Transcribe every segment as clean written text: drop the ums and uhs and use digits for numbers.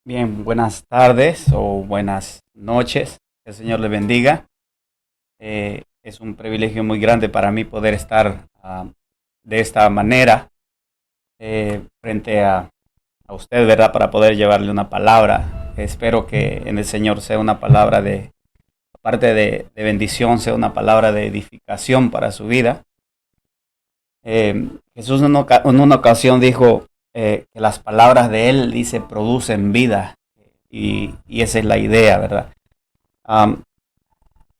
Bien, buenas tardes o buenas noches. Que el Señor le bendiga. Es un privilegio muy grande para mí poder estar de esta manera frente a usted, ¿verdad? Para poder llevarle una palabra. Espero que en el Señor sea una palabra aparte de bendición, sea una palabra de edificación para su vida. Jesús en una ocasión dijo que las palabras de Él, dice, producen vida. Y esa es la idea, ¿verdad? Am,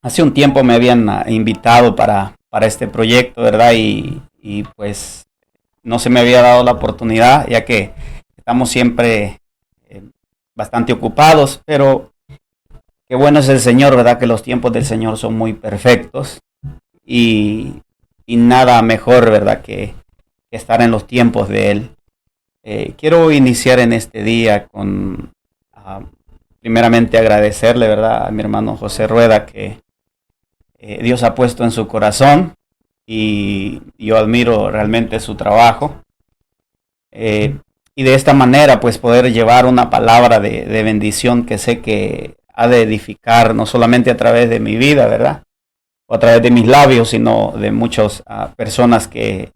Hace un tiempo me habían invitado para este proyecto, ¿verdad? Y pues no se me había dado la oportunidad, ya que estamos siempre eh, bastante ocupados, pero qué bueno es el Señor, ¿verdad? Que los tiempos del Señor son muy perfectos y, y nada mejor, ¿verdad? Que estar en los tiempos de Él. Quiero iniciar en este día con, ah, primeramente, agradecerle, ¿verdad? A mi hermano José Rueda que Dios ha puesto en su corazón y yo admiro realmente su trabajo. Eh, y de esta manera, pues poder llevar una palabra de bendición que sé que ha de edificar no solamente a través de mi vida, ¿verdad? O a través de mis labios, sino de muchas personas que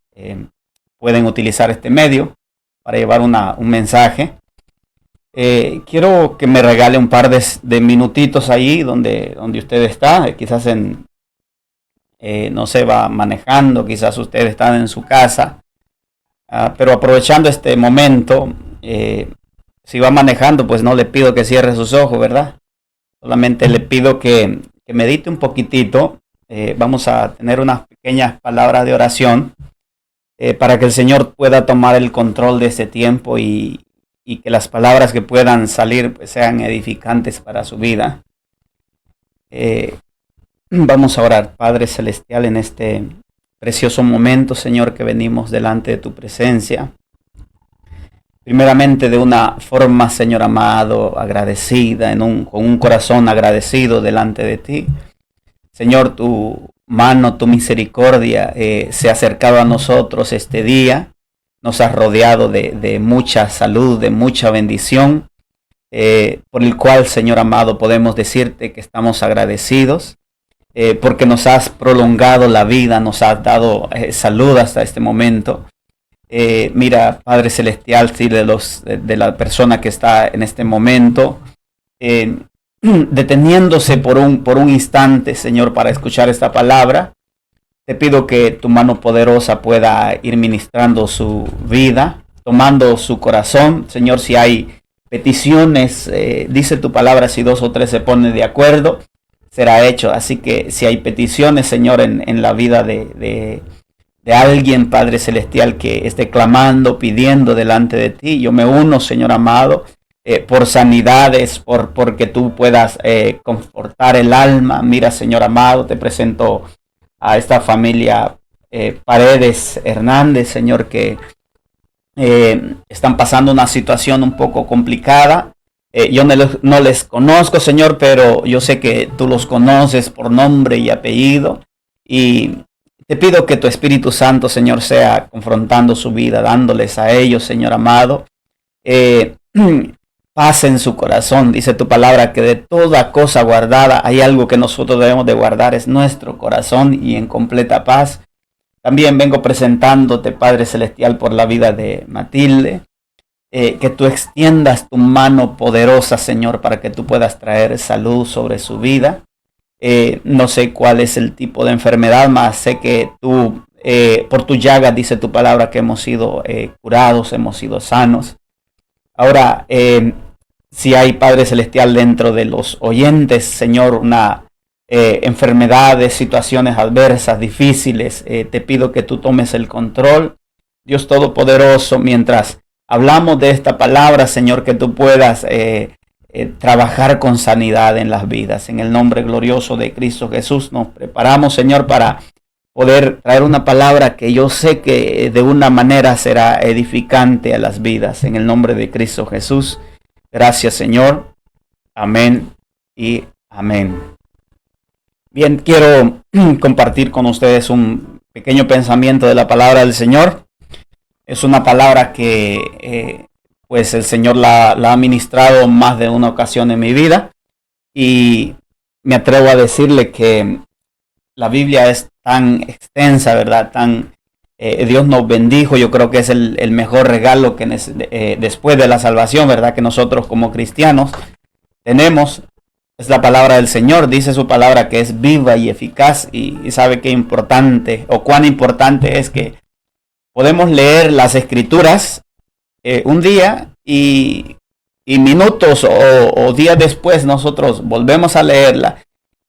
pueden utilizar este medio para llevar un mensaje. Quiero que me regale un par de minutitos ahí donde usted está, quizás no se va manejando, quizás usted está en su casa, pero aprovechando este momento, si va manejando, pues no le pido que cierre sus ojos, ¿verdad? Solamente le pido que medite un poquitito. Vamos a tener unas pequeñas palabras de oración para que el Señor pueda tomar el control de este tiempo y que las palabras que puedan salir pues, sean edificantes para su vida. Eh, Vamos a orar, Padre Celestial, en este precioso momento, Señor, que venimos delante de tu presencia. Primeramente de una forma, Señor amado, agradecida, con un corazón agradecido delante de ti. Señor, tu mano, tu misericordia se ha acercado a nosotros este día. Nos has rodeado de mucha salud, de mucha bendición, por el cual, Señor amado, podemos decirte que estamos agradecidos. Porque nos has prolongado la vida, nos has dado salud hasta este momento. Mira, Padre Celestial, si de la persona que está en este momento, eh, deteniéndose por un instante, Señor, para escuchar esta palabra, te pido que tu mano poderosa pueda ir ministrando su vida, tomando su corazón. Señor, si hay peticiones, dice tu palabra, si dos o tres se ponen de acuerdo, será hecho. Así que si hay peticiones, Señor, en la vida de alguien, Padre Celestial, que esté clamando, pidiendo delante de ti, yo me uno, Señor amado, por sanidades, porque tú puedas confortar el alma. Mira, Señor amado, te presento a esta familia Paredes Hernández, Señor, que están pasando una situación un poco complicada. Yo no les conozco, Señor, pero yo sé que tú los conoces por nombre y apellido. Y te pido que tu Espíritu Santo, Señor, sea confrontando su vida, dándoles a ellos, Señor amado, eh, paz en su corazón. Dice tu palabra que de toda cosa guardada hay algo que nosotros debemos de guardar, es nuestro corazón y en completa paz. También vengo presentándote, Padre Celestial, por la vida de Matilde. Que tú extiendas tu mano poderosa, Señor, para que tú puedas traer salud sobre su vida. No sé cuál es el tipo de enfermedad, mas sé que tú, por tu llaga, dice tu palabra, que hemos sido curados, hemos sido sanos. Ahora, si hay, Padre Celestial, dentro de los oyentes, Señor, una enfermedades, situaciones adversas, difíciles, te pido que tú tomes el control, Dios Todopoderoso, mientras hablamos de esta palabra, Señor, que tú puedas trabajar con sanidad en las vidas. En el nombre glorioso de Cristo Jesús nos preparamos, Señor, para poder traer una palabra que yo sé que de una manera será edificante a las vidas. En el nombre de Cristo Jesús. Gracias, Señor. Amén y amén. Bien, quiero compartir con ustedes un pequeño pensamiento de la palabra del Señor. Es una palabra que pues el Señor la ha ministrado más de una ocasión en mi vida, y me atrevo a decirle que la Biblia es tan extensa, ¿verdad? Dios nos bendijo. Yo creo que es el mejor regalo que después de la salvación, ¿verdad? Que nosotros como cristianos tenemos. Es la palabra del Señor. Dice su palabra que es viva y eficaz, y sabe qué importante o cuán importante es que podemos leer las escrituras un día, y minutos o días después nosotros volvemos a leerla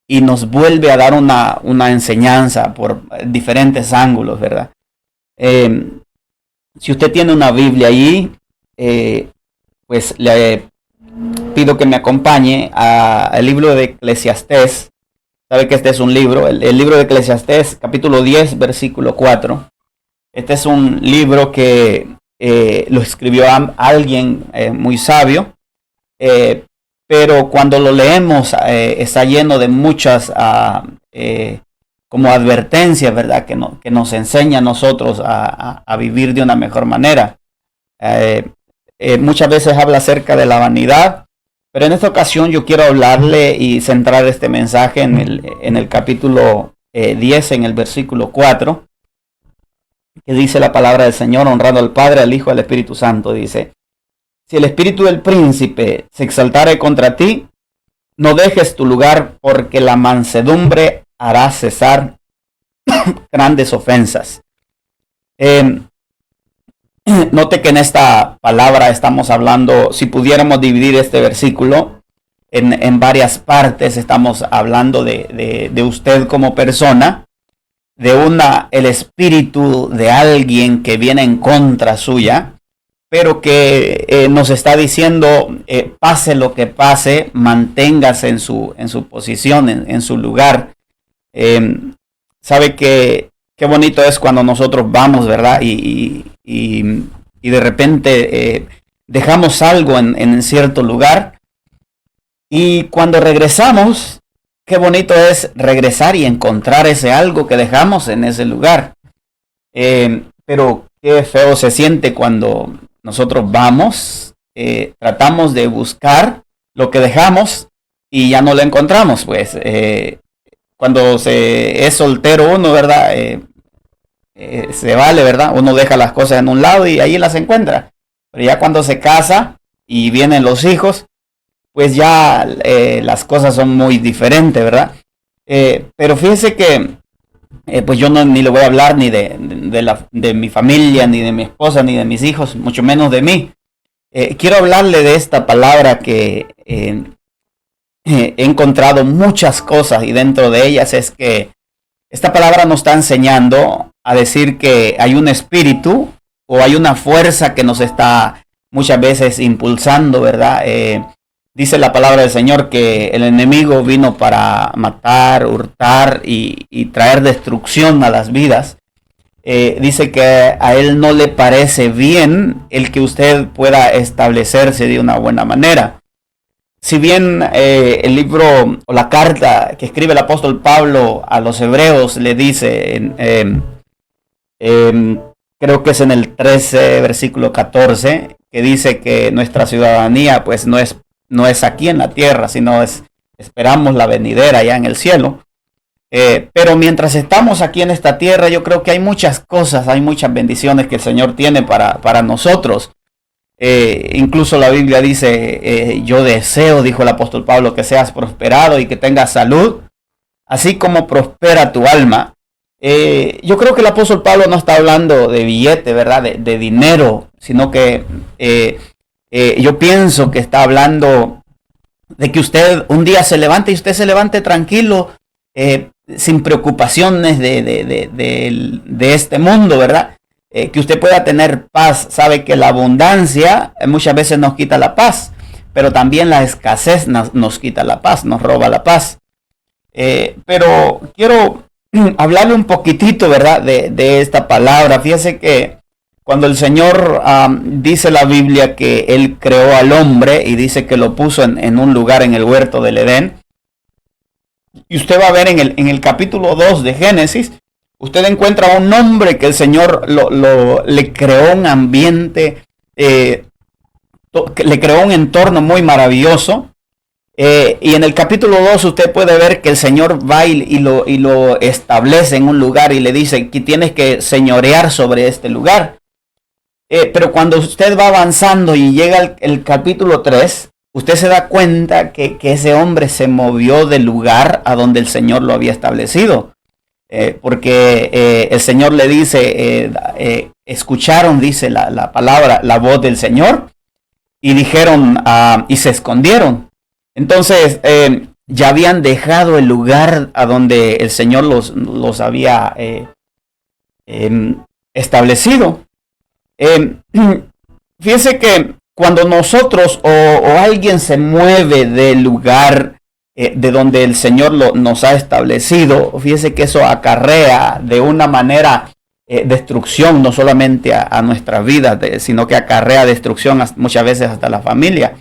y nos vuelve a dar una enseñanza por diferentes ángulos, ¿verdad? Si usted tiene una Biblia allí, pues le pido que me acompañe al libro de Eclesiastés. Sabe que este es un libro, el libro de Eclesiastés, capítulo 10, versículo 4. Este es un libro que lo escribió alguien muy sabio, pero cuando lo leemos está lleno de muchas como advertencias, ¿verdad? Que nos enseña a nosotros a vivir de una mejor manera. Muchas veces habla acerca de la vanidad, pero en esta ocasión yo quiero hablarle y centrar este mensaje en el capítulo 10, en el versículo 4, que dice la palabra del Señor, honrando al Padre, al Hijo y al Espíritu Santo. Dice: si el espíritu del príncipe se exaltare contra ti, no dejes tu lugar, porque la mansedumbre hará cesar grandes ofensas. Note que en esta palabra estamos hablando, si pudiéramos dividir este versículo en varias partes, estamos hablando de usted como persona, el espíritu de alguien que viene en contra suya, pero que nos está diciendo, pase lo que pase, manténgase en su posición, en su lugar. Sabe que qué bonito es cuando nosotros vamos, ¿verdad? Y de repente dejamos algo en cierto lugar, y cuando regresamos, qué bonito es regresar y encontrar ese algo que dejamos en ese lugar. Pero qué feo se siente cuando nosotros vamos, tratamos de buscar lo que dejamos y ya no lo encontramos. Pues cuando es soltero uno, ¿verdad? Se vale, ¿verdad? Uno deja las cosas en un lado y ahí las encuentra. Pero ya cuando se casa y vienen los hijos, pues ya las cosas son muy diferentes, ¿verdad? Pero fíjese que pues yo ni le voy a hablar ni de mi familia, ni de mi esposa, ni de mis hijos, mucho menos de mí. Quiero hablarle de esta palabra que he encontrado muchas cosas, y dentro de ellas es que esta palabra nos está enseñando a decir que hay un espíritu o hay una fuerza que nos está muchas veces impulsando, ¿verdad? Dice la palabra del Señor que el enemigo vino para matar, hurtar y traer destrucción a las vidas. Dice que a él no le parece bien el que usted pueda establecerse de una buena manera. Si bien el libro o la carta que escribe el apóstol Pablo a los hebreos le dice, creo que es en el 13, versículo 14, que dice que nuestra ciudadanía pues no es aquí en la tierra, sino esperamos la venidera allá en el cielo. Pero mientras estamos aquí en esta tierra, yo creo que hay muchas cosas, hay muchas bendiciones que el Señor tiene para nosotros. Incluso la Biblia dice, yo deseo, dijo el apóstol Pablo, que seas prosperado y que tengas salud, así como prospera tu alma. Yo creo que el apóstol Pablo no está hablando de billete, ¿verdad? De dinero, sino que yo pienso que está hablando de que usted un día se levante y usted se levante tranquilo, sin preocupaciones de este mundo, ¿verdad? Que usted pueda tener paz. Sabe que la abundancia muchas veces nos quita la paz, pero también la escasez nos quita la paz, nos roba la paz. Pero quiero hablarle un poquitito, ¿verdad? De esta palabra. Fíjese que cuando el Señor dice la Biblia que Él creó al hombre y dice que lo puso en un lugar en el huerto del Edén, y usted va a ver en el capítulo 2 de Génesis, usted encuentra un hombre que el Señor le creó un ambiente le creó un entorno muy maravilloso. Y en el capítulo 2 usted puede ver que el Señor va y lo establece en un lugar y le dice que tienes que señorear sobre este lugar. Pero cuando usted va avanzando y llega el capítulo 3, usted se da cuenta que ese hombre se movió del lugar a donde el Señor lo había establecido. Porque el Señor le dice, escucharon, dice la palabra, la voz del Señor, y dijeron, y se escondieron. Entonces, ya habían dejado el lugar a donde el Señor los había establecido. Fíjese que cuando nosotros o alguien se mueve del lugar de donde el Señor nos ha establecido, fíjese que eso acarrea de una manera destrucción, no solamente a nuestras vidas, sino que acarrea destrucción muchas veces hasta la familia.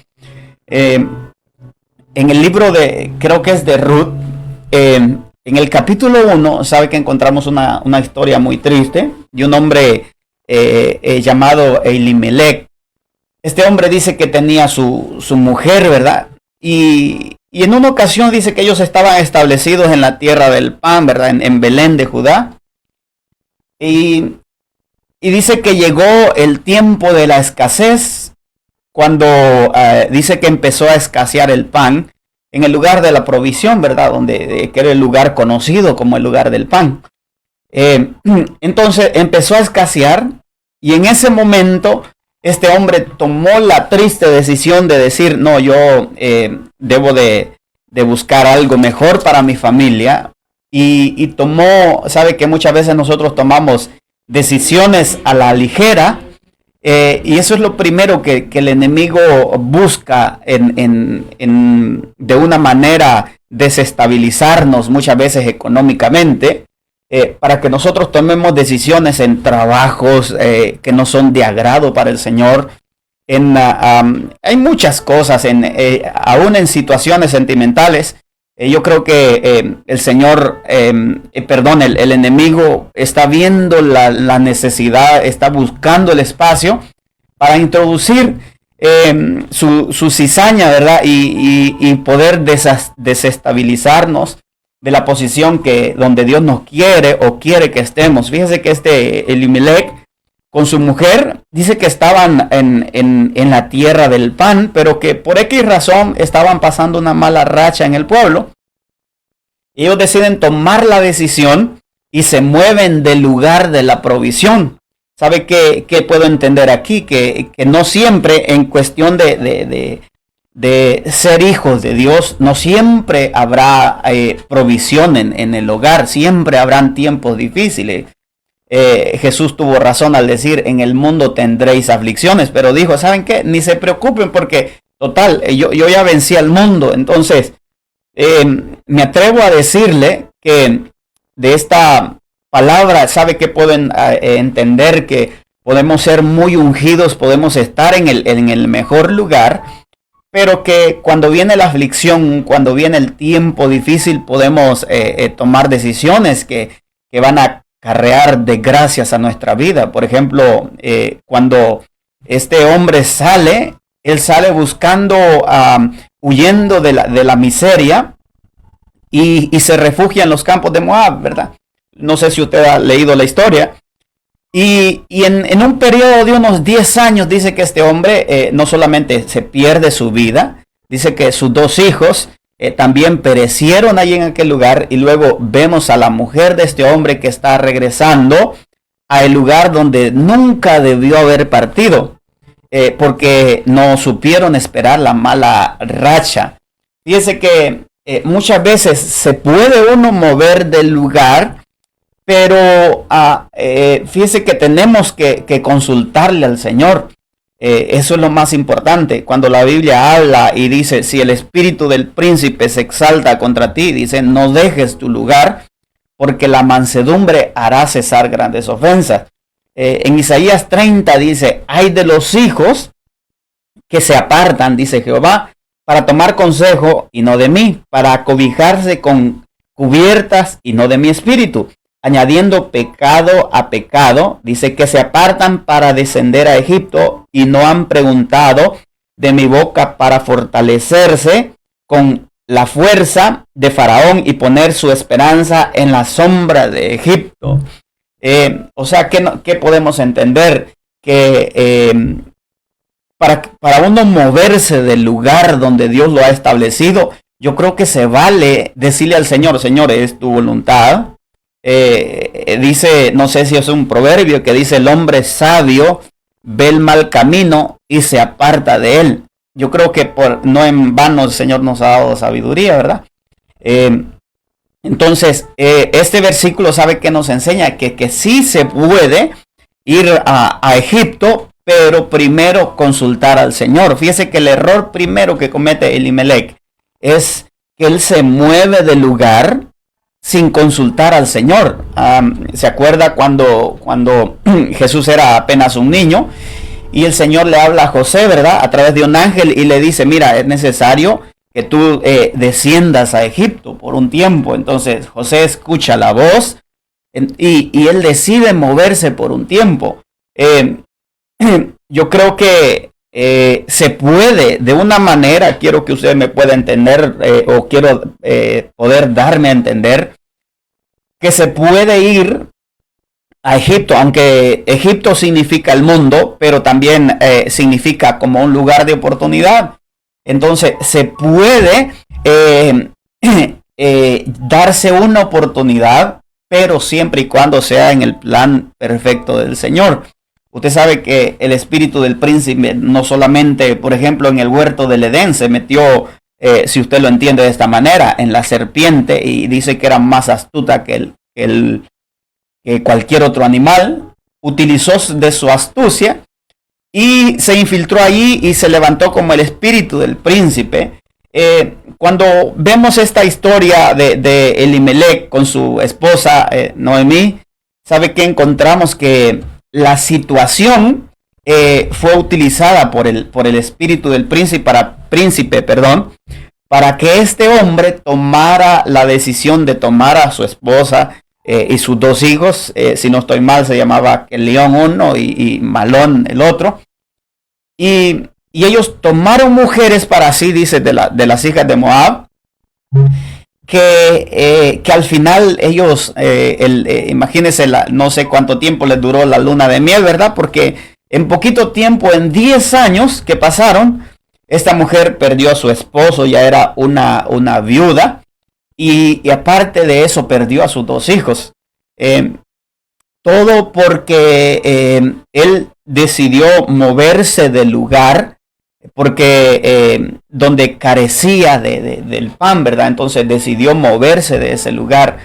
En el libro creo que es de Ruth, en el capítulo 1, sabe que encontramos una historia muy triste de un hombre llamado Elimelech. Este hombre dice que tenía su mujer, ¿verdad? Y en una ocasión dice que ellos estaban establecidos en la tierra del pan, ¿verdad? En Belén de Judá. Y dice que llegó el tiempo de la escasez, cuando dice que empezó a escasear el pan en el lugar de la provisión, ¿verdad? Que era el lugar conocido como el lugar del pan. Entonces empezó a escasear y en ese momento este hombre tomó la triste decisión de decir, no, yo debo de buscar algo mejor para mi familia. Y tomó, sabe que muchas veces nosotros tomamos decisiones a la ligera, y eso es lo primero que el enemigo busca de una manera desestabilizarnos muchas veces económicamente, para que nosotros tomemos decisiones en trabajos que no son de agrado para el Señor. Hay muchas cosas, aún en situaciones sentimentales. Yo creo que el Señor, el enemigo está viendo la necesidad, está buscando el espacio para introducir su cizaña, ¿verdad? Y poder desestabilizarnos de la posición donde Dios nos quiere o quiere que estemos. Fíjese que Elimelech con su mujer dice que estaban en la tierra del pan, pero que por X razón estaban pasando una mala racha en el pueblo. Ellos deciden tomar la decisión y se mueven del lugar de la provisión. ¿Sabe qué puedo entender aquí? Que no siempre en cuestión de ser hijos de Dios, no siempre habrá provisión en el hogar, siempre habrán tiempos difíciles. Jesús tuvo razón al decir, en el mundo tendréis aflicciones, pero dijo, ¿saben qué? Ni se preocupen porque, total, yo ya vencí al mundo. Entonces, me atrevo a decirle que de esta palabra, ¿sabe qué pueden entender? Que podemos ser muy ungidos, podemos estar en el mejor lugar, pero que cuando viene la aflicción, cuando viene el tiempo difícil, podemos tomar decisiones que van a acarrear desgracias a nuestra vida. Por ejemplo, cuando este hombre sale, él sale buscando, huyendo de la miseria, y se refugia en los campos de Moab, ¿verdad? No sé si usted ha leído la historia. Y en un periodo de unos 10 años dice que este hombre no solamente se pierde su vida, dice que sus 2 hijos también perecieron allí en aquel lugar. Y luego vemos a la mujer de este hombre que está regresando al lugar donde nunca debió haber partido, porque no supieron esperar la mala racha. Fíjese que muchas veces se puede uno mover del lugar, pero fíjese que tenemos que consultarle al Señor. Eso es lo más importante. Cuando la Biblia habla y dice, si el espíritu del príncipe se exalta contra ti, dice, no dejes tu lugar, porque la mansedumbre hará cesar grandes ofensas. En Isaías 30 dice, hay de los hijos que se apartan, dice Jehová, para tomar consejo y no de mí, para acobijarse con cubiertas y no de mi espíritu, añadiendo pecado a pecado. Dice que se apartan para descender a Egipto y no han preguntado de mi boca para fortalecerse con la fuerza de Faraón y poner su esperanza en la sombra de Egipto. O sea, ¿qué podemos entender? Que para uno moverse del lugar donde Dios lo ha establecido, yo creo que se vale decirle al Señor, Señor, es tu voluntad. Dice, no sé si es un proverbio que dice, el hombre sabio ve el mal camino y se aparta de él. Yo creo que no en vano el Señor nos ha dado sabiduría, ¿verdad? Entonces, este versículo sabe que nos enseña que sí se puede ir a Egipto, pero primero consultar al Señor. Fíjese que el error primero que comete Elimelech es que él se mueve del lugar sin consultar al Señor. ¿Se acuerda cuando Jesús era apenas un niño y el Señor le habla a José, ¿verdad? A través de un ángel y le dice, mira, es necesario que tú desciendas a Egipto por un tiempo. Entonces José escucha la voz y él decide moverse por un tiempo. Yo creo que se puede, de una manera, quiero que usted me pueda entender o quiero poder darme a entender que se puede ir a Egipto, aunque Egipto significa el mundo, pero también significa como un lugar de oportunidad. Entonces se puede darse una oportunidad, pero siempre y cuando sea en el plan perfecto del Señor. Usted sabe que el espíritu del príncipe no solamente, por ejemplo, en el huerto del Edén se metió, si usted lo entiende de esta manera, en la serpiente y dice que era más astuta que cualquier otro animal. Utilizó de su astucia y se infiltró allí y se levantó como el espíritu del príncipe. Cuando vemos esta historia de Elimelech con su esposa Noemí, sabe que encontramos que la situación fue utilizada por el espíritu del príncipe, para que este hombre tomara la decisión de tomar a su esposa y sus dos hijos. Si no estoy mal, se llamaba León uno y Malón el otro. Y ellos tomaron mujeres para sí, dice, de las hijas de Moab, que al final ellos, imagínense, no sé cuánto tiempo les duró la luna de miel, ¿verdad? Porque en poquito tiempo, en 10 años que pasaron, esta mujer perdió a su esposo, ya era una viuda, y aparte de eso perdió a sus dos hijos. Todo porque él decidió moverse del lugar, porque donde carecía del pan, ¿verdad? Entonces decidió moverse de ese lugar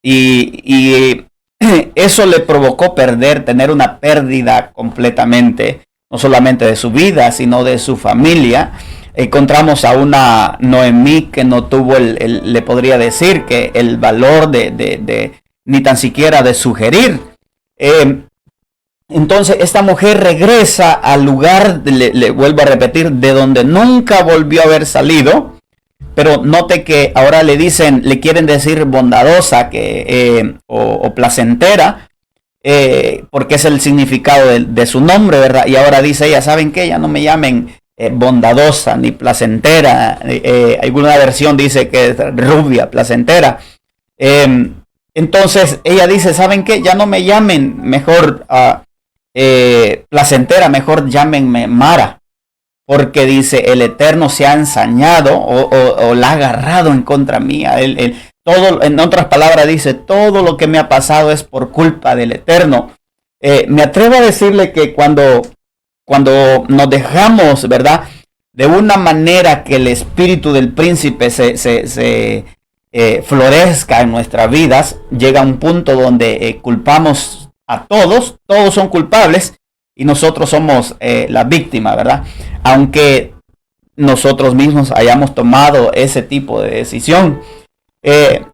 y eso le provocó tener una pérdida completamente, no solamente de su vida, sino de su familia. Encontramos a una Noemí que no tuvo le podría decir que el valor de ni tan siquiera de sugerir. Entonces esta mujer regresa al lugar, le vuelvo a repetir, de donde nunca volvió a haber salido. Pero note que ahora le quieren decir bondadosa o placentera, porque es el significado de su nombre, ¿verdad? Y ahora dice ella, ¿saben qué? Ya no me llamen bondadosa ni placentera. Alguna versión dice que es rubia, placentera. Entonces ella dice, ¿saben qué? Ya no me llamen mejor placentera, mejor llámenme Mara. Porque dice, el Eterno se ha ensañado o la ha agarrado en contra mía. Todo, en otras palabras, dice, todo lo que me ha pasado es por culpa del Eterno. Me atrevo a decirle que cuando nos dejamos, ¿verdad? De una manera que el espíritu del príncipe se florezca en nuestras vidas, llega un punto donde culpamos a todos son culpables y nosotros somos la víctima, ¿verdad? Aunque nosotros mismos hayamos tomado ese tipo de decisión.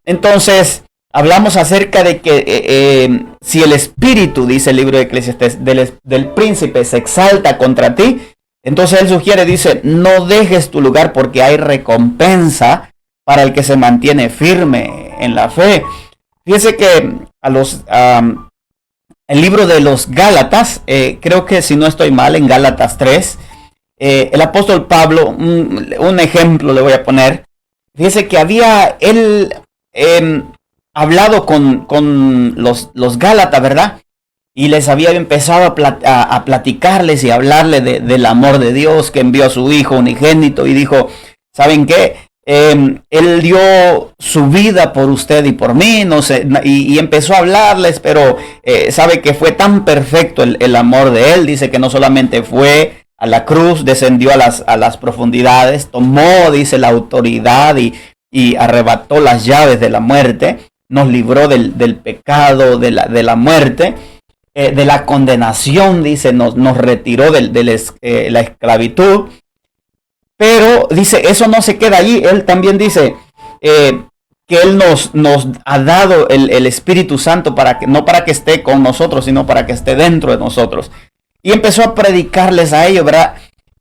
Entonces, hablamos acerca de que si el espíritu, dice el libro de Eclesiastés, del príncipe se exalta contra ti, entonces él sugiere, dice, no dejes tu lugar porque hay recompensa para el que se mantiene firme en la fe. Fíjese que el libro de los Gálatas, creo que si no estoy mal, en Gálatas 3, el apóstol Pablo, un ejemplo le voy a poner. Fíjese que había él hablado con los Gálatas, ¿verdad? Y les había empezado a platicarles y a hablarles del amor de Dios, que envió a su Hijo unigénito, y dijo, ¿saben qué? Él dio su vida por usted y por mí, no sé, y empezó a hablarles, pero sabe que fue tan perfecto el amor de Él. Dice que no solamente fue a la cruz, descendió a las profundidades, tomó, dice, la autoridad y arrebató las llaves de la muerte, nos libró del pecado, de la muerte, de la condenación, dice, nos retiró de la esclavitud. Pero dice, eso no se queda allí. Él también dice que Él nos ha dado el Espíritu Santo no para que esté con nosotros, sino para que esté dentro de nosotros. Y empezó a predicarles a ellos, ¿verdad?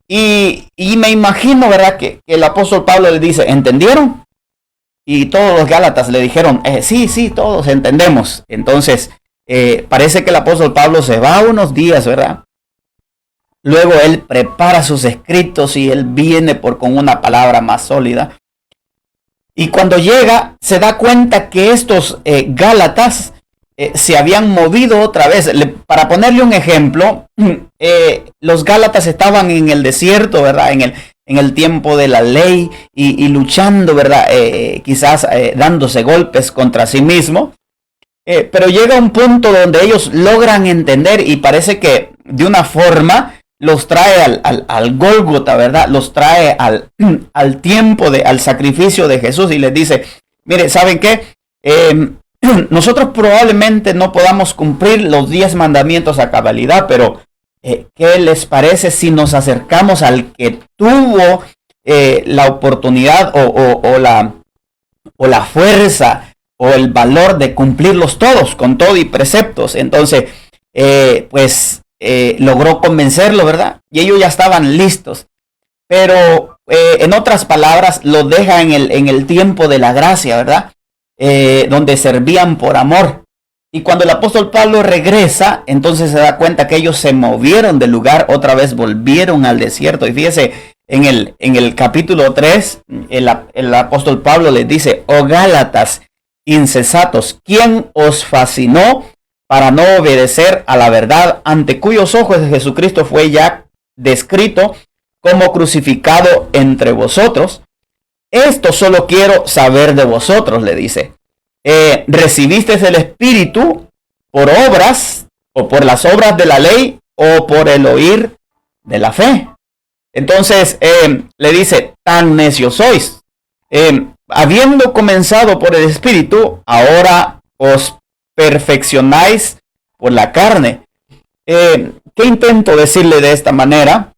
Y me imagino, ¿verdad? Que el apóstol Pablo le dice, ¿entendieron? Y todos los Gálatas le dijeron, sí, todos entendemos. Entonces, parece que el apóstol Pablo se va unos días, ¿verdad? Luego él prepara sus escritos y él viene con una palabra más sólida. Y cuando llega, se da cuenta que estos Gálatas se habían movido otra vez. Para ponerle un ejemplo, los Gálatas estaban en el desierto, ¿verdad? En el tiempo de la ley y luchando, ¿verdad? Quizás dándose golpes contra sí mismo. Pero llega un punto donde ellos logran entender y parece que de una forma los trae al Gólgota, ¿verdad? Los trae al tiempo, al sacrificio de Jesús y les dice, mire, ¿saben qué? Nosotros probablemente no podamos cumplir los 10 mandamientos a cabalidad, pero ¿qué les parece si nos acercamos al que tuvo la oportunidad o la fuerza o el valor de cumplirlos todos, con todo y preceptos? Entonces, logró convencerlo, ¿verdad? Y ellos ya estaban listos. Pero en otras palabras, lo deja en el tiempo de la gracia, ¿verdad? Donde servían por amor. Y cuando el apóstol Pablo regresa, entonces se da cuenta que ellos se movieron del lugar, otra vez volvieron al desierto. Y fíjese, en el capítulo 3, el apóstol Pablo les dice, oh Gálatas insensatos, ¿quién os fascinó para no obedecer a la verdad, ante cuyos ojos Jesucristo fue ya descrito como crucificado entre vosotros? Esto solo quiero saber de vosotros, le dice. ¿Recibisteis el Espíritu por obras o por las obras de la ley o por el oír de la fe? Entonces le dice, tan necios sois. Habiendo comenzado por el Espíritu, ahora os perfeccionáis por la carne. ¿Qué intento decirle de esta manera?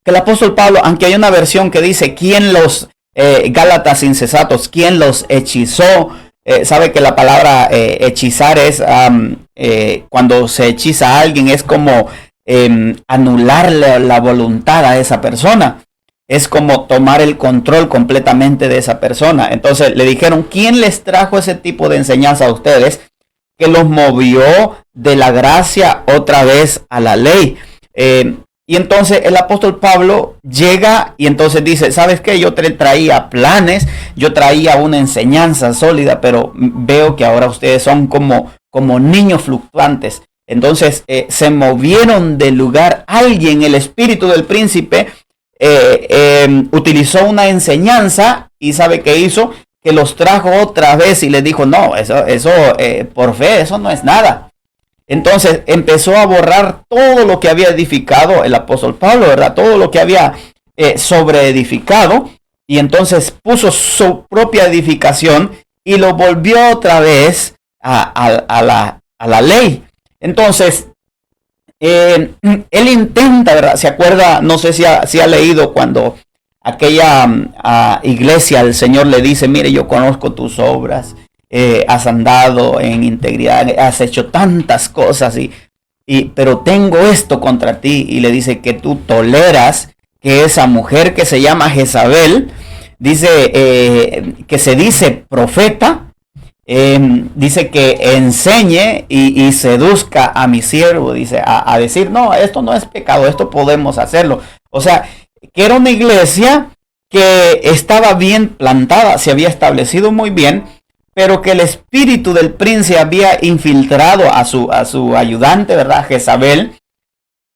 Que el apóstol Pablo, aunque hay una versión que dice, ¿quién los Gálatas insensatos, quién los hechizó? Sabe que la palabra hechizar es cuando se hechiza a alguien, es como anular la voluntad a esa persona. Es como tomar el control completamente de esa persona. Entonces le dijeron, ¿quién les trajo ese tipo de enseñanza a ustedes que los movió de la gracia otra vez a la ley? Y entonces el apóstol Pablo llega y entonces dice, ¿sabes qué? Yo traía planes, yo traía una enseñanza sólida, pero veo que ahora ustedes son como niños fluctuantes. Entonces se movieron del lugar. Alguien, el espíritu del príncipe, utilizó una enseñanza y ¿sabe qué hizo? Que los trajo otra vez y les dijo, no, eso por fe, eso no es nada. Entonces empezó a borrar todo lo que había edificado el apóstol Pablo, ¿verdad? Todo lo que había sobreedificado, y entonces puso su propia edificación y lo volvió otra vez a la ley. Entonces, él intenta, ¿verdad? Se acuerda, no sé si ha leído cuando aquella iglesia, el Señor le dice, mire, yo conozco tus obras. Has andado en integridad, has hecho tantas cosas, pero tengo esto contra ti. Y le dice que tú toleras que esa mujer que se llama Jezabel, dice que se dice profeta, dice que enseñe y seduzca a mi siervo, dice, a decir, no, esto no es pecado, esto podemos hacerlo. O sea, que era una iglesia que estaba bien plantada, se había establecido muy bien, pero que el espíritu del príncipe había infiltrado a su ayudante, ¿verdad? Jezabel.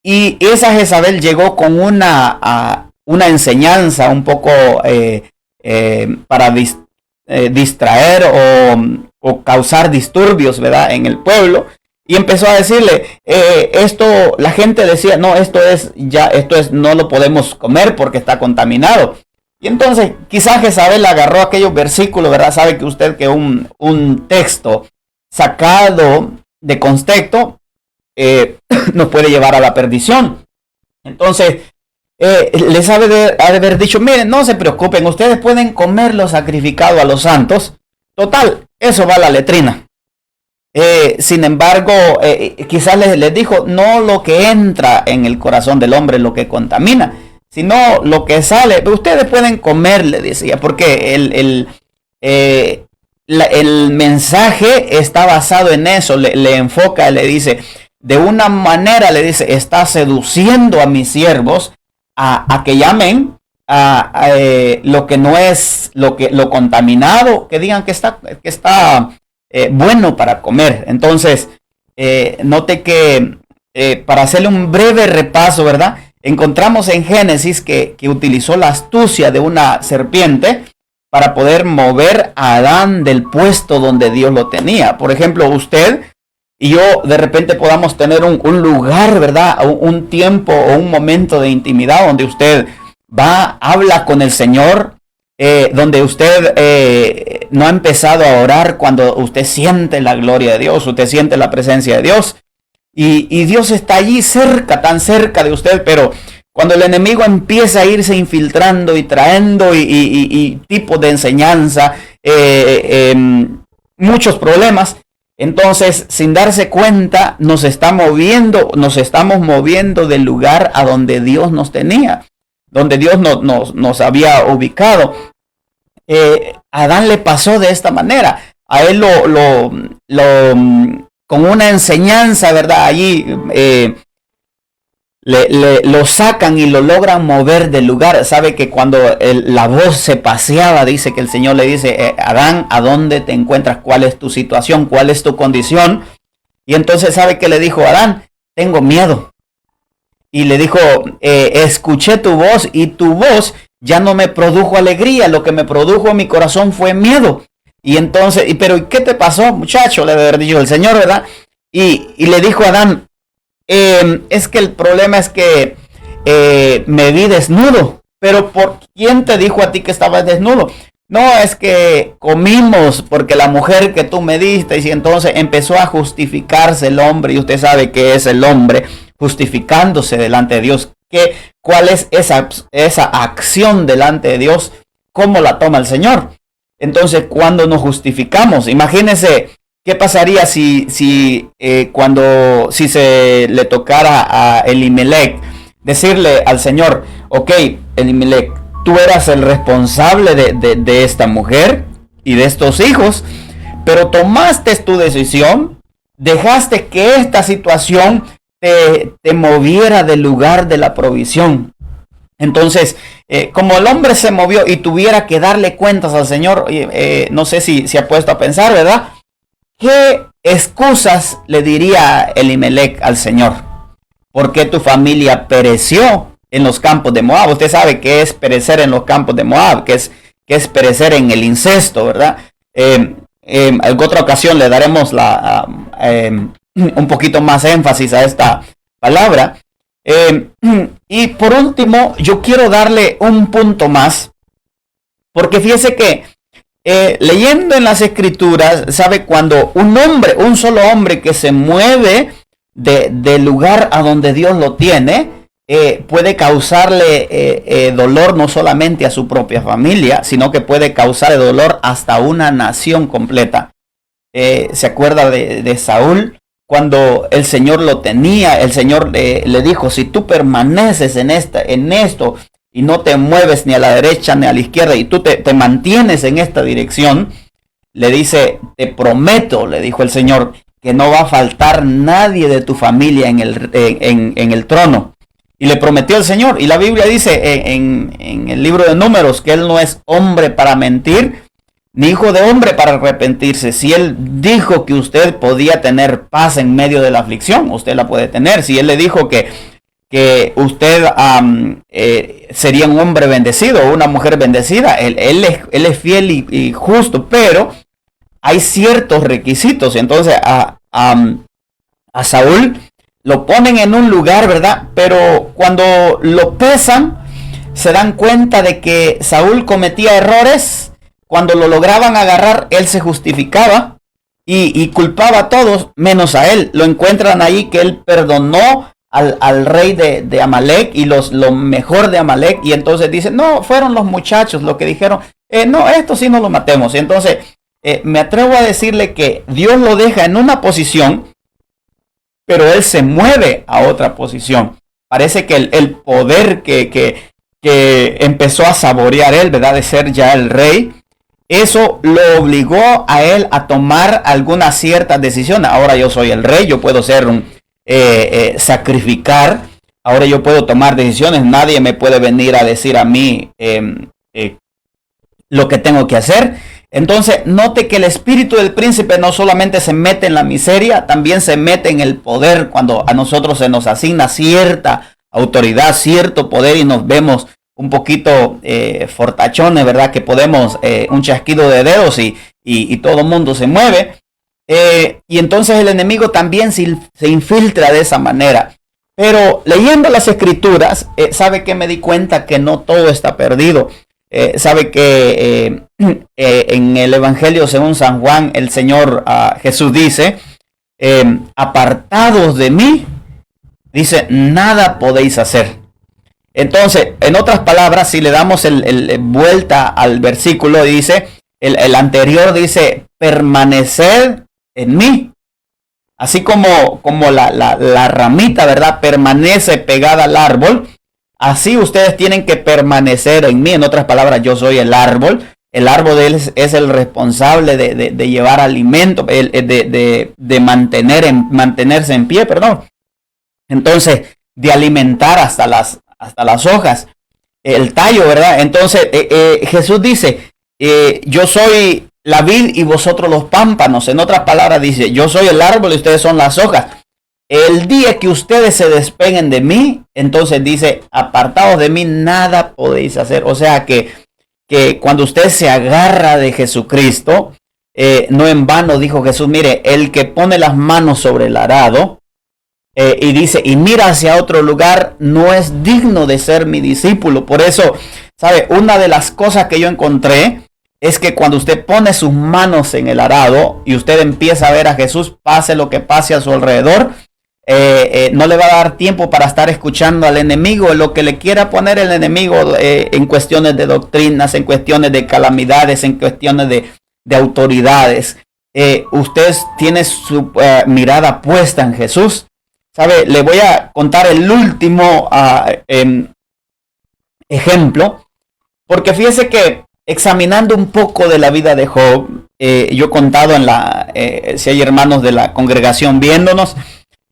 Y esa Jezabel llegó con una enseñanza un poco para distraer o causar disturbios, ¿verdad? En el pueblo. Y empezó a decirle, la gente decía, no, esto es, no lo podemos comer porque está contaminado. Y entonces quizás Jezabel agarró aquellos versículos, ¿verdad? Sabe que usted que un texto sacado de contexto nos puede llevar a la perdición. Entonces les ha de haber dicho, miren, no se preocupen, ustedes pueden comer lo sacrificado a los santos. Total, eso va a la letrina. Sin embargo, quizás les dijo, no lo que entra en el corazón del hombre es lo que contamina, sino lo que sale. Ustedes pueden comer, le decía, porque el mensaje está basado en eso. Le enfoca, le dice, de una manera, le dice, está seduciendo a mis siervos a que llamen a lo que no es lo contaminado, que digan que está bueno para comer. Entonces, note que para hacerle un breve repaso, ¿verdad? Encontramos en Génesis que utilizó la astucia de una serpiente para poder mover a Adán del puesto donde Dios lo tenía. Por ejemplo, usted y yo de repente podamos tener un lugar, ¿verdad? Un tiempo o un momento de intimidad donde usted va, habla con el Señor, donde usted no ha empezado a orar cuando usted siente la gloria de Dios, usted siente la presencia de Dios. Y Dios está allí cerca, tan cerca de usted, pero cuando el enemigo empieza a irse infiltrando y trayendo y tipos de enseñanza, muchos problemas, entonces sin darse cuenta nos estamos moviendo del lugar a donde Dios nos tenía, donde Dios nos había ubicado. A Adán le pasó de esta manera, a él con una enseñanza, ¿verdad? Allí lo sacan y lo logran mover del lugar. Sabe que cuando la voz se paseaba, dice que el Señor le dice, Adán, ¿a dónde te encuentras? ¿Cuál es tu situación? ¿Cuál es tu condición? Y entonces sabe que le dijo Adán, tengo miedo. Y le dijo, escuché tu voz y tu voz ya no me produjo alegría, lo que me produjo en mi corazón fue miedo. Y entonces, pero ¿qué te pasó, muchacho? Le había dicho el Señor, ¿verdad? Y le dijo a Adán, es que el problema es que me vi desnudo. Pero ¿por quién te dijo a ti que estabas desnudo? No, es que comimos porque la mujer que tú me diste. Y entonces empezó a justificarse el hombre. Y usted sabe que es el hombre justificándose delante de Dios. ¿Cuál es esa acción delante de Dios? ¿Cómo la toma el Señor? Entonces, cuando nos justificamos, imagínense qué pasaría si se le tocara a Elimelech decirle al Señor, ok, Elimelech, tú eras el responsable de esta mujer y de estos hijos, pero tomaste tu decisión, dejaste que esta situación te moviera del lugar de la provisión. Entonces, como el hombre se movió y tuviera que darle cuentas al Señor, no sé si se ha puesto a pensar, ¿verdad? ¿Qué excusas le diría Elimelech al Señor? ¿Por qué tu familia pereció en los campos de Moab? Usted sabe qué es perecer en los campos de Moab, que es perecer en el incesto, ¿verdad? En otra ocasión le daremos un poquito más énfasis a esta palabra. Y por último, yo quiero darle un punto más, porque fíjese que leyendo en las escrituras, sabe, cuando un solo hombre que se mueve del lugar a donde Dios lo tiene, puede causarle dolor no solamente a su propia familia, sino que puede causarle dolor hasta una nación completa. ¿Se acuerda de Saúl? Cuando el Señor lo tenía, el Señor le dijo, si tú permaneces en esto y no te mueves ni a la derecha ni a la izquierda y tú te mantienes en esta dirección, le dice, te prometo, le dijo el Señor, que no va a faltar nadie de tu familia en el trono. Y le prometió el Señor. Y la Biblia dice en el libro de Números que Él no es hombre para mentir, ni hijo de hombre para arrepentirse. Si Él dijo que usted podía tener paz en medio de la aflicción, usted la puede tener. Si Él le dijo que usted sería un hombre bendecido o una mujer bendecida, Él es fiel y justo, pero hay ciertos requisitos. Entonces a Saúl lo ponen en un lugar, ¿verdad? Pero cuando lo pesan, se dan cuenta de que Saúl cometía errores. Cuando lo lograban agarrar, él se justificaba y culpaba a todos, menos a él. Lo encuentran ahí que él perdonó al rey de Amalek y lo mejor de Amalek. Y entonces dice, no, fueron los muchachos los que dijeron, no, esto sí no lo matemos. Y entonces me atrevo a decirle que Dios lo deja en una posición, pero él se mueve a otra posición. Parece que el poder que empezó a saborear él, ¿verdad? De ser ya el rey, eso lo obligó a él a tomar algunas ciertas decisiones. Ahora yo soy el rey, yo puedo ser sacrificar. Ahora yo puedo tomar decisiones. Nadie me puede venir a decir a mí lo que tengo que hacer. Entonces, note que el espíritu del príncipe no solamente se mete en la miseria, también se mete en el poder cuando a nosotros se nos asigna cierta autoridad, cierto poder y nos vemos un poquito fortachones, ¿verdad? Que podemos un chasquido de dedos y todo el mundo se mueve. Y entonces el enemigo también se infiltra de esa manera. Pero leyendo las escrituras, sabe que me di cuenta que no todo está perdido. Sabe que en el Evangelio según San Juan, el Señor Jesús dice, apartados de mí, dice, nada podéis hacer. Entonces, en otras palabras, si le damos vuelta al versículo, dice, el anterior dice, permanecer en mí. Así como la ramita, ¿verdad? Permanece pegada al árbol. Así ustedes tienen que permanecer en mí. En otras palabras, yo soy el árbol. El árbol es el responsable de llevar alimento, de mantenerse en pie, perdón. Entonces, de alimentar hasta las hojas, el tallo, ¿verdad? Entonces, Jesús dice, yo soy la vid y vosotros los pámpanos. En otras palabras, dice, yo soy el árbol y ustedes son las hojas. El día que ustedes se despeguen de mí, entonces dice, apartados de mí, nada podéis hacer. O sea que cuando usted se agarra de Jesucristo, no en vano dijo Jesús, mire, el que pone las manos sobre el arado, y dice, y mira hacia otro lugar, no es digno de ser mi discípulo. Por eso, ¿sabe? Una de las cosas que yo encontré es que cuando usted pone sus manos en el arado y usted empieza a ver a Jesús, pase lo que pase a su alrededor, no le va a dar tiempo para estar escuchando al enemigo, lo que le quiera poner el enemigo en cuestiones de doctrinas, en cuestiones de calamidades, en cuestiones de autoridades. Usted tiene su mirada puesta en Jesús. ¿Sabe? Le voy a contar el último ejemplo, porque fíjese que examinando un poco de la vida de Job, yo he contado si hay hermanos de la congregación viéndonos,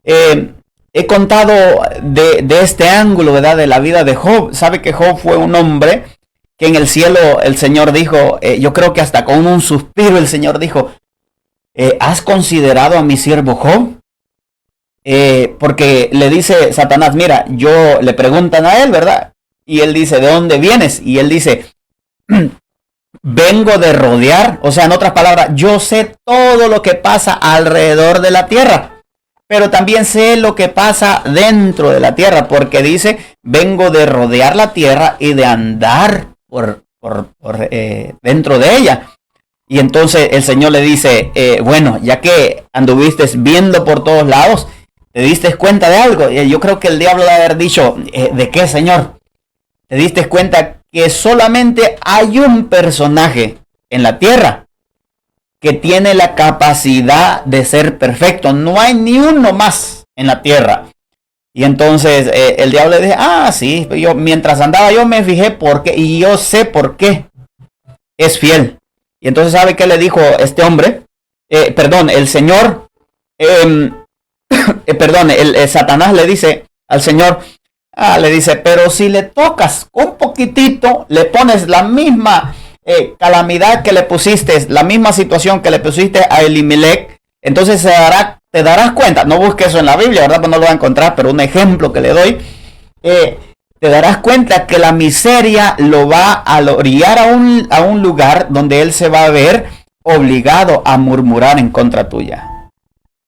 he contado de este ángulo, ¿verdad? De la vida de Job. Sabe que Job fue un hombre que en el cielo el Señor dijo, yo creo que hasta con un suspiro el Señor dijo, ¿has considerado a mi siervo Job? Porque le dice Satanás, mira, le preguntan a él, ¿verdad? Y él dice, ¿de dónde vienes? Y él dice, vengo de rodear. O sea, en otras palabras, yo sé todo lo que pasa alrededor de la tierra, pero también sé lo que pasa dentro de la tierra, porque dice, vengo de rodear la tierra y de andar por dentro de ella. Y entonces el Señor le dice, bueno, ya que anduviste viendo por todos lados, ¿te diste cuenta de algo? Yo creo que el diablo debe haber dicho, ¿de qué, Señor? ¿Te diste cuenta que solamente hay un personaje en la tierra que tiene la capacidad de ser perfecto? No hay ni uno más en la tierra. Y entonces el diablo le dice, sí, mientras andaba yo me fijé por qué, y yo sé por qué es fiel. Y entonces, ¿sabe qué le dijo este hombre? El Señor, Satanás le dice al Señor, Le dice, pero si le tocas un poquitito, le pones la misma calamidad que le pusiste, la misma situación que le pusiste a Elimelech, entonces te darás cuenta, no busques eso en la Biblia, ¿verdad? Pues no lo va a encontrar, pero un ejemplo que le doy, te darás cuenta que la miseria lo va a orillar a un lugar donde él se va a ver obligado a murmurar en contra tuya.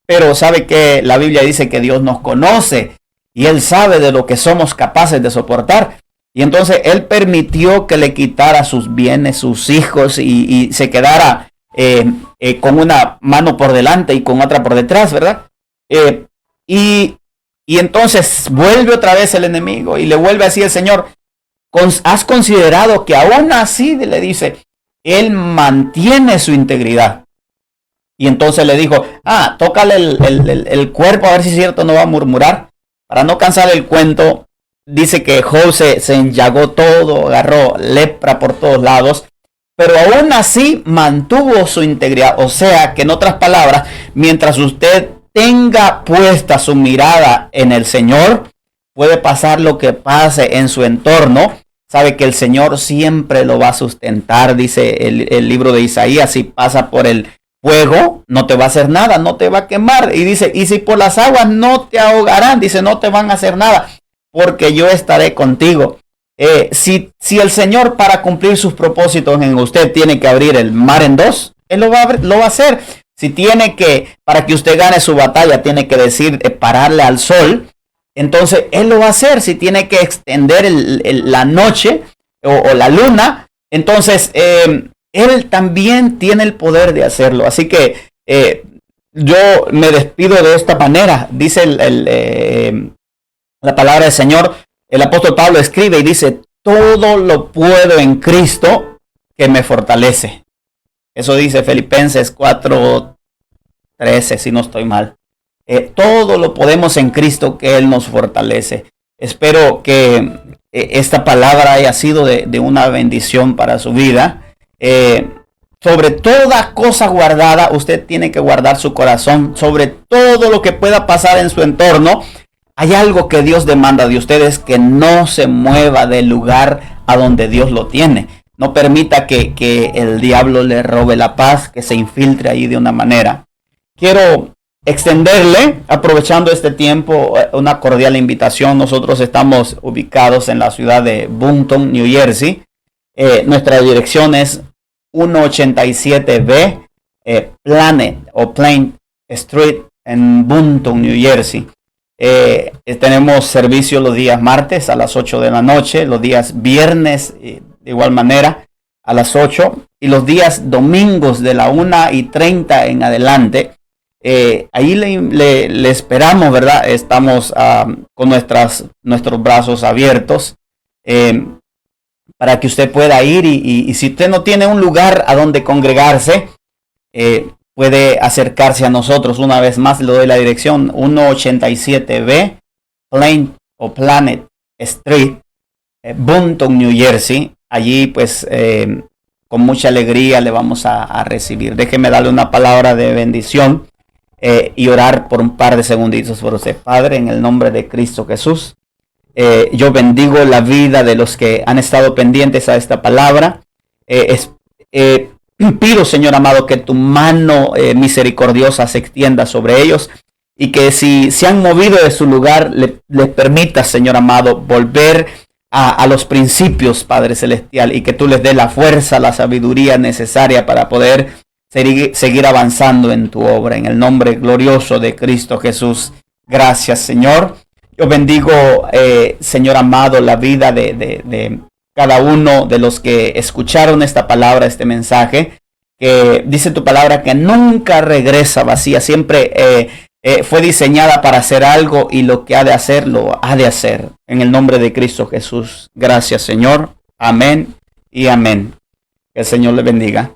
Pero sabe que la Biblia dice que Dios nos conoce y Él sabe de lo que somos capaces de soportar. Y entonces Él permitió que le quitara sus bienes, sus hijos y se quedara con una mano por delante y con otra por detrás, ¿verdad? Y entonces vuelve otra vez el enemigo y le vuelve así el Señor. ¿Has considerado que aún así, le dice, Él mantiene su integridad? Y entonces le dijo, tócale el cuerpo a ver si es cierto, no va a murmurar. Para no cansar el cuento, dice que Job se enllagó todo, agarró lepra por todos lados, pero aún así mantuvo su integridad. O sea que en otras palabras, mientras usted tenga puesta su mirada en el Señor, puede pasar lo que pase en su entorno, sabe que el Señor siempre lo va a sustentar. Dice el libro de Isaías, si pasa por el fuego, no te va a hacer nada, no te va a quemar. Y dice, y si por las aguas no te ahogarán, dice, no te van a hacer nada, porque yo estaré contigo. Si el Señor, para cumplir sus propósitos en usted, tiene que abrir el mar en dos, Él lo va a hacer. Si tiene que, para que usted gane su batalla, tiene que decir, pararle al sol, entonces Él lo va a hacer. Si tiene que extender la noche o la luna, entonces Él también tiene el poder de hacerlo. Así que yo me despido de esta manera. Dice la palabra del Señor. El apóstol Pablo escribe y dice, todo lo puedo en Cristo que me fortalece. Eso dice Filipenses 4:13, si no estoy mal. Todo lo podemos en Cristo que Él nos fortalece. Espero que esta palabra haya sido de una bendición para su vida. Sobre toda cosa guardada, usted tiene que guardar su corazón. Sobre todo lo que pueda pasar en su entorno, hay algo que Dios demanda de ustedes: que no se mueva del lugar a donde Dios lo tiene. No permita que el diablo le robe la paz, que se infiltre ahí de una manera. Quiero extenderle, aprovechando este tiempo, una cordial invitación. Nosotros estamos ubicados en la ciudad de Boonton, New Jersey. Nuestra dirección es 187B Plain Street en Boonton, New Jersey. Tenemos servicio los días martes a las 8 de la noche, los días viernes de igual manera a las 8 y los días domingos de la 1:30 en adelante. Ahí le esperamos, ¿verdad? Estamos con nuestros brazos abiertos para que usted pueda ir y si usted no tiene un lugar a donde congregarse, puede acercarse a nosotros. Una vez más le doy la dirección: 187B Planet Street, Boonton, New Jersey. Allí pues con mucha alegría le vamos a recibir. Déjeme darle una palabra de bendición y orar por un par de segunditos por usted. Padre, en el nombre de Cristo Jesús, yo bendigo la vida de los que han estado pendientes a esta palabra. Pido, Señor amado, que tu mano misericordiosa se extienda sobre ellos y que si se han movido de su lugar, les permita, Señor amado, volver a los principios, Padre Celestial, y que tú les des la fuerza, la sabiduría necesaria para poder seguir avanzando en tu obra. En el nombre glorioso de Cristo Jesús. Gracias, Señor. Yo bendigo, Señor amado, la vida de cada uno de los que escucharon esta palabra, este mensaje, que dice tu palabra que nunca regresa vacía, siempre fue diseñada para hacer algo y lo que ha de hacer, lo ha de hacer. En el nombre de Cristo Jesús. Gracias, Señor. Amén y amén. Que el Señor le bendiga.